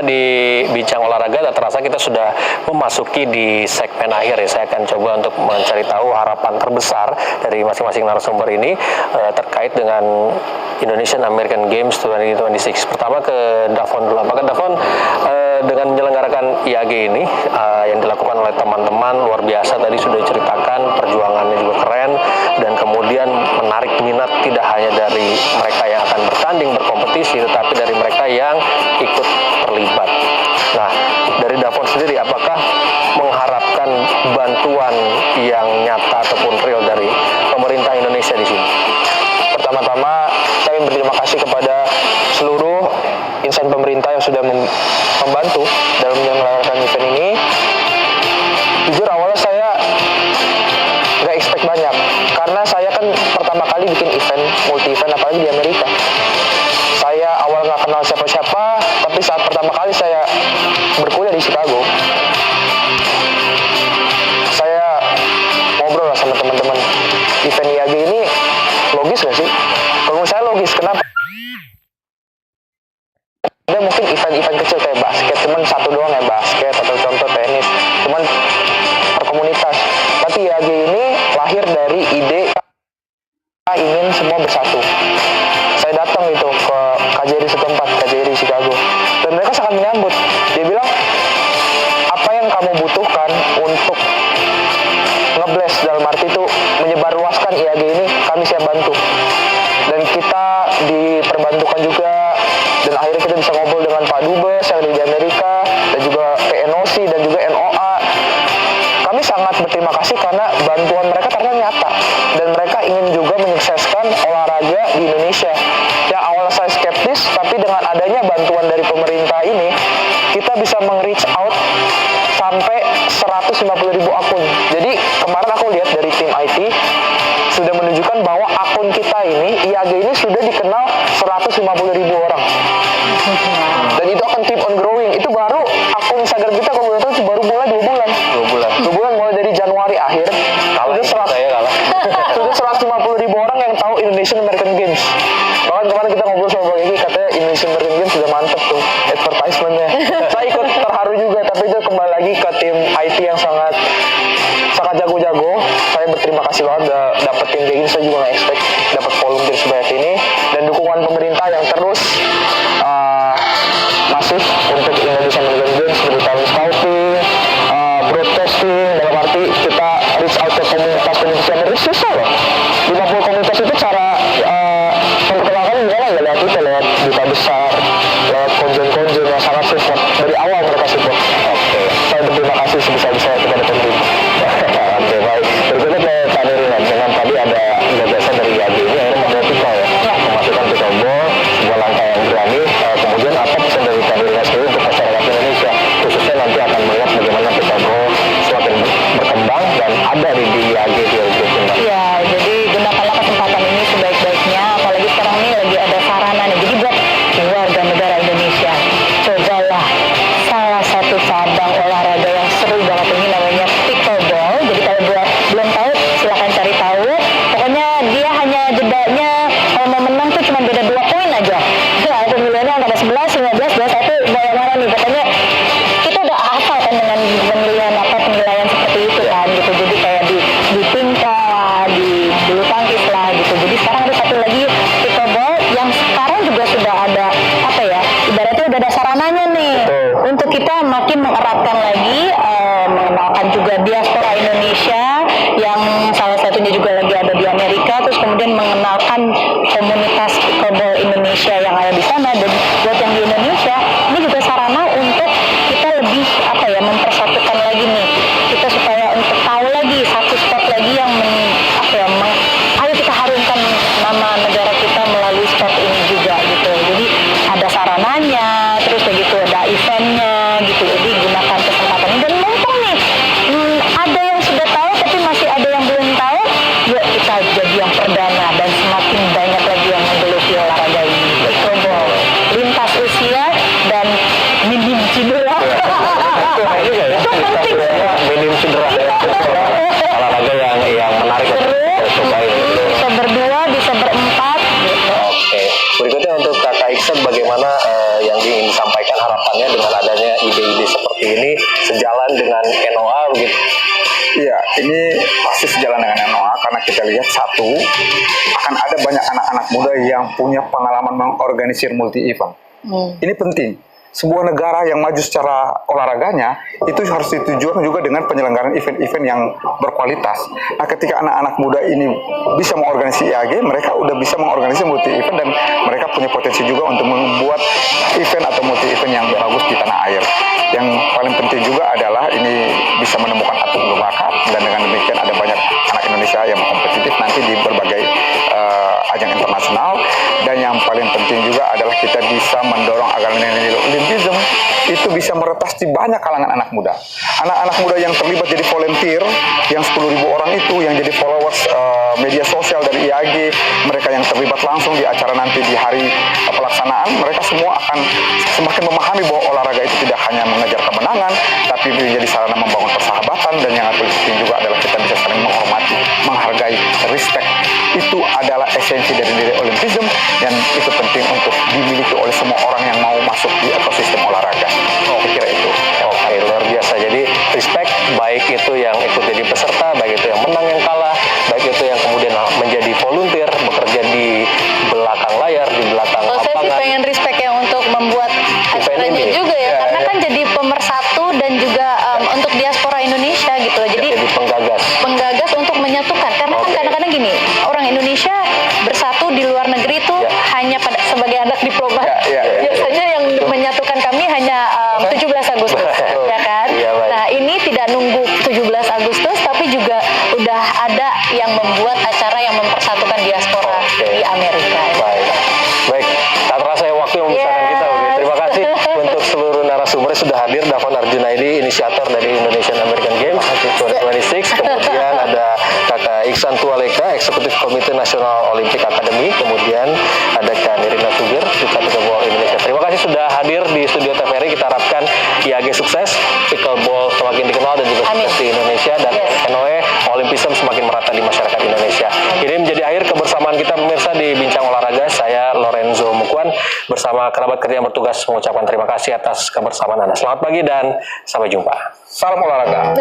di Bincang Olahraga, tak terasa kita sudah memasuki di segmen akhir ya. Saya akan coba untuk mencari tahu harapan terbesar dari masing-masing narasumber ini terkait dengan Indonesian American Games 2026. Pertama ke Davon dulu. Apakah Davon dengan menyelenggarakan IAG ini yang dilakukan oleh teman-teman luar biasa, tadi sudah diceritakan perjuangannya juga keren, dan kemudian menarik minat tidak hanya dari mereka yang akan bertanding berkompetisi, tetapi dari mereka yang ikut terlibat. Nah, dari Davon sendiri, apakah mengharapkan bantuan yang nyata ataupun real dari pemerintah Indonesia di sini? Pertama-tama, kami berterima kasih kepada seluruh insan pemerintah yang sudah membantu dalam menyelenggarakan event ini. Jujur awalnya saya nggak expect banyak, karena saya kan pertama kali bikin event, multi-event, apalagi di Amerika. Saya awal nggak kenal siapa-siapa, tapi saat pertama kali saya berkuliah di Chicago, saya ngobrol lah sama teman-teman, event IAG ini logis nggak sih? Kalau menurut saya logis, kenapa? Ada mungkin event-event kecil kayak basket, cuman satu doang ya basket, atau contoh tenis, cuman per komunitas. Tapi IAG ini lahir dari ide kita ingin semua bersatu. Saya datang itu ke KJRI setempat, KJRI Chicago, dan mereka sangat menyambut. Dia bilang, apa yang kamu butuhkan untuk ngeblast, dalam arti itu menyebarluaskan IAG ini, kami siap bantu. Dan kita diperbantukan juga, dan akhirnya kita bisa ngobrol dengan Pak Dubes yang di Amerika, dan juga PNOC dan juga NOA. Kami sangat berterima kasih karena bantuan mereka ternyata nyata, dan mereka ingin juga menyukseskan olahraga di Indonesia. Yang awal saya skeptis, tapi dengan adanya bantuan dari pemerintah ini, kita bisa meng-reach out sampai 150.000 akun. Jadi kemarin aku lihat dari tim IT sudah menunjukkan bahwa akun kita ini, IAG ini sudah dikenal 150.000 orang. Dan itu akan keep on growing. Itu baru akun Instagram kita, kalau boleh tahu, baru mulai 2 bulan. 2 bulan mulai dari Januari akhir. Sudah 150.000 orang yang tahu Indonesian American Games. Bahkan kemarin kita ngobrol sama Bang Egi, katanya Indonesian American Games sudah mantep tuh advertisement-nya. Saya ikut terharu juga, tapi itu kembali lagi ke tim IT yang sangat jago-jago. Saya berterima kasih banget udah dapet tim kayak gini. Saya juga nggak expect dapat volunteer sebanyak ini, dan dukungan pemerintah yang terus masif untuk Indonesia American Games, seperti talent scouting, broadcasting, dalam arti kita reach out ke komunitas yang susah loh. 50 komunitas itu cara memperkenalkan gimana ya, lewat itu, lewat duta besar, lewat konjen-konjen yang sangat support. Dari awal mereka support. Oke. Saya berterima kasih sebesar-besar kepada pemerintah. Oke, baik. Berikutnya ke Pak Neriman, dengan tadi ada gagasan dari IAG ini akhirnya membawa pickleball ya, memasukkan pickleball, sebuah langkah yang berani. Kemudian apa pesan dari Pak Neriman sendiri untuk masyarakat Indonesia, khususnya nanti akan melihat bagaimana pickleball semakin berkembang dan ada di IAG 2026? Ya, jadi gunakanlah kesempatan ini sebaik-baiknya, apalagi sekarang ini lagi ada sarana nih. Jadi buat warga negara Indonesia, cobalah salah satu cabang olahraga yang seru banget ini, namanya pickleball. Jadi kalau belum tahu, silahkan cari tahu. Pokoknya dia hanya jedanya, kalau mau menang tuh cuma beda 2 poin aja. Nah, pemilihannya antara 11, 15, 21, yang mana nih. Pokoknya kita udah hafal kan dengan penilaian seperti itu kan gitu. Jadi kayak di tingkat, di bulu tangkis lah gitu. Jadi sekarang ada satu lagi pickleball yang sekarang juga sudah ada ibaratnya udah ada sarananya nih. Untuk kita makin mengeratkan lagi, mengenalkan juga diaspora Indonesia yang salah satunya juga lagi ada di Amerika, terus kemudian mengenalkan komunitas pickleball Indonesia yang ada di sana. Dan buat yang di Indonesia ini juga sarana untuk kita lebih mempersatukan lagi nih kita, supaya untuk tahu lagi satu sport lagi yang ayo kita harumkan nama negara kita melalui sport ini juga gitu. Jadi ada sarananya, terus kayak gitu ada eventnya gitu. Jadi gunakan kesempatan ini, dan mumpung nih ada yang sudah tahu tapi masih ada yang belum tahu, yuk kita jadi yang perdana dan semakin banyak lagi yang menggeluti olahraga ini. Pickleball lintas usia dan minim cedera. Itu penting. Minim cedera ya. Olahraga yang menarik untuk cobain. Bisa berdua, bisa berempat gitu. Oke. Berikutnya untuk Kakak Iksan, bagaimana yang ingin disampaikan harapannya dengan ini sejalan dengan NOA begitu? Iya, ini pasti sejalan dengan NOA karena kita lihat satu, akan ada banyak anak-anak muda yang punya pengalaman mengorganisir multi event. Ini penting. Sebuah negara yang maju secara olahraganya itu harus ditujukan juga dengan penyelenggaraan event-event yang berkualitas. Nah, ketika anak-anak muda ini bisa mengorganisasi IAG, mereka udah bisa mengorganisasi multi event dan mereka punya potensi juga untuk membuat event atau multi event yang bagus di tanah air. Yang paling penting juga adalah ini bisa menemukan atlet berbakat, dan dengan demikian ada banyak anak Indonesia yang kompetitif nanti di berbagai ajang internasional. Dan yang paling penting juga adalah kita bisa mendorong agar nilai-nilai Olimpisme itu bisa meretas di banyak kalangan anak muda. Anak-anak muda yang terlibat jadi volunteer, yang 10.000 orang itu yang jadi followers media sosial dari IAG, mereka yang terlibat langsung di acara nanti di hari pelaksanaan, mereka semua akan semakin memahami bahwa olahraga itu tidak hanya mengejar kemenangan, tapi menjadi sarana membangun persahabatan, dan yang paling penting juga adalah kita bisa saling menghormati, menghargai, respect. Itu adalah esensi dari nilai Olimpisme, dan itu penting untuk dimiliki oleh semua orang yang mau masuk di ekosistem olahraga. Saya kira itu. Oke, luar biasa. Jadi respect, baik itu yang ikut jadi peserta, baik itu yang menang yang kalah, baik itu yang kemudian menjadi volunteer, bekerja di belakang layar, di belakang Kalau saya sih lapangan. pengen respect ya untuk membuat acaranya ini. juga ya, Ya, karena ya. kan jadi pemersatu dan juga untuk diaspora Indonesia gitu loh. Jadi Jadi penggagas. untuk menyatukan, karena kan Oke. kadang-kadang gini, orang Indonesia bersatu di luar negeri itu Ya. hanya sebagai anak diplomat. Ya. Biasanya yang menyatukan kami hanya 17 Agustus, ya kan? Iya, baik. Nah, ini tidak nunggu 17 Agustus, tapi juga udah ada yang membuat acara yang mempersatukan diaspora Oke. di Amerika. Baik, tak terasa ya waktu yang memisahkan kita. Udi. Yes. Terima kasih untuk seluruh narasumber yang sudah hadir. Davon Arjunaidi, inisiator dari Indonesian American Games 2026. Kemudian ada Kakak Iksan Tualeka, Eksekutif Komite Nasional Olimpik Academy. Kemudian ada Kak Nirina Tubir, Duta Pickleball Indonesia. Terima kasih sudah hadir di studio TVRI. Kita harapkan IAG sukses, pickleball semakin dikenal dan juga Amin. sukses di Indonesia, dan Yes. NOE Olimpisme semakin merata di masyarakat Indonesia. Ini menjadi akhir kebersamaan kita pemirsa di Bincang Olahraga. Saya Lorenzo Mukuan bersama kerabat kerja yang bertugas mengucapkan terima kasih atas kebersamaan Anda. Selamat pagi dan sampai jumpa. Salam olahraga.